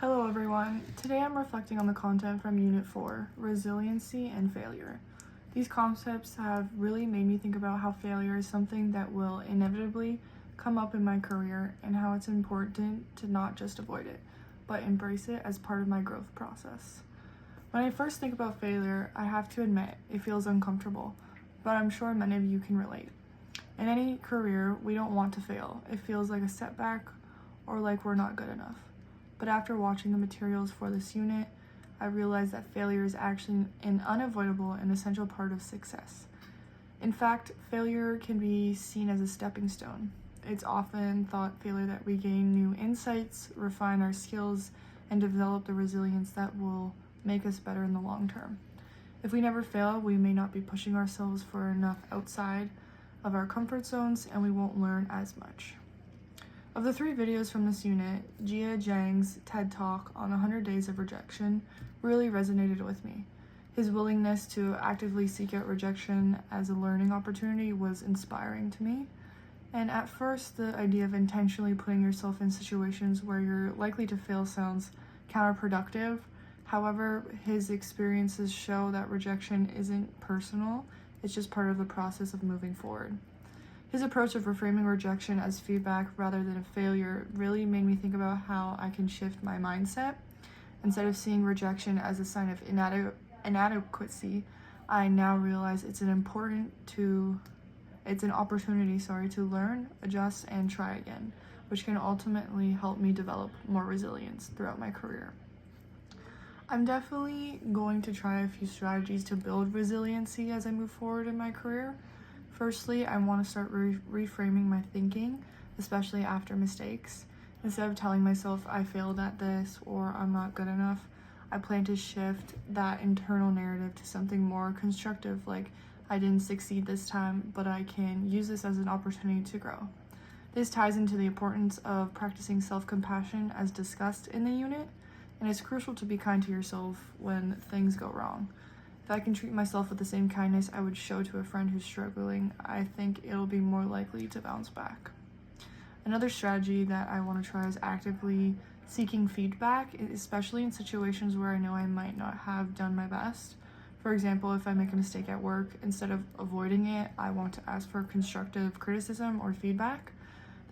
Hello everyone. Today I'm reflecting on the content from Unit 4, Resiliency and Failure. These concepts have really made me think about how failure is something that will inevitably come up in my career and how it's important to not just avoid it, but embrace it as part of my growth process. When I first think about failure, I have to admit it feels uncomfortable, but I'm sure many of you can relate. In any career, we don't want to fail. It feels like a setback or like we're not good enough. But after watching the materials for this unit, I realized that failure is actually an unavoidable and essential part of success. In fact, failure can be seen as a stepping stone. It's often thought failure that we gain new insights, refine our skills, and develop the resilience that will make us better in the long term. If we never fail, we may not be pushing ourselves for enough outside of our comfort zones, and we won't learn as much. Of the 3 videos from this unit, Jia Zhang's TED Talk on 100 Days of Rejection really resonated with me. His willingness to actively seek out rejection as a learning opportunity was inspiring to me. And at first, the idea of intentionally putting yourself in situations where you're likely to fail sounds counterproductive. However, his experiences show that rejection isn't personal, it's just part of the process of moving forward. His approach of reframing rejection as feedback rather than a failure really made me think about how I can shift my mindset. Instead of seeing rejection as a sign of inadequacy, I now realize it's an opportunity to learn, adjust, and try again, which can ultimately help me develop more resilience throughout my career. I'm definitely going to try a few strategies to build resiliency as I move forward in my career. Firstly, I want to start reframing my thinking, especially after mistakes. Instead of telling myself I failed at this or I'm not good enough, I plan to shift that internal narrative to something more constructive, like I didn't succeed this time, but I can use this as an opportunity to grow. This ties into the importance of practicing self-compassion as discussed in the unit, and it's crucial to be kind to yourself when things go wrong. If I can treat myself with the same kindness I would show to a friend who's struggling, I think it'll be more likely to bounce back. Another strategy that I want to try is actively seeking feedback, especially in situations where I know I might not have done my best. For example, if I make a mistake at work, instead of avoiding it, I want to ask for constructive criticism or feedback.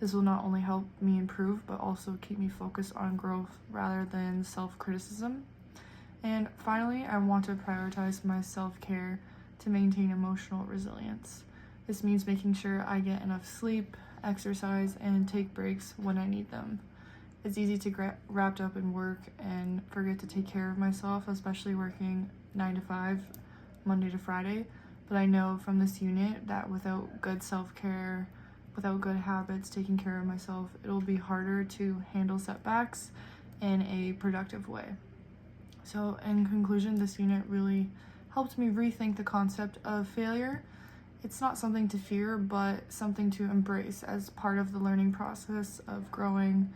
This will not only help me improve, but also keep me focused on growth rather than self-criticism. And finally, I want to prioritize my self-care to maintain emotional resilience. This means making sure I get enough sleep, exercise, and take breaks when I need them. It's easy to get wrapped up in work and forget to take care of myself, especially working 9 to 5, Monday to Friday. But I know from this unit that without good self-care, without good habits, taking care of myself, it'll be harder to handle setbacks in a productive way. So in conclusion, this unit really helped me rethink the concept of failure. It's not something to fear, but something to embrace as part of the learning process of growing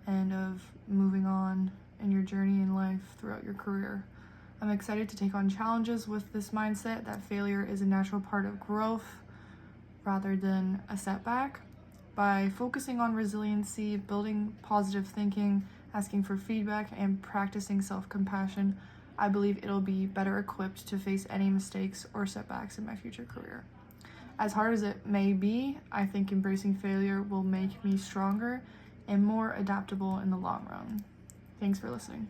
and of moving on in your journey in life throughout your career. I'm excited to take on challenges with this mindset that failure is a natural part of growth rather than a setback. By focusing on resiliency, building positive thinking, asking for feedback, and practicing self-compassion, I believe it'll be better equipped to face any mistakes or setbacks in my future career. As hard as it may be, I think embracing failure will make me stronger and more adaptable in the long run. Thanks for listening.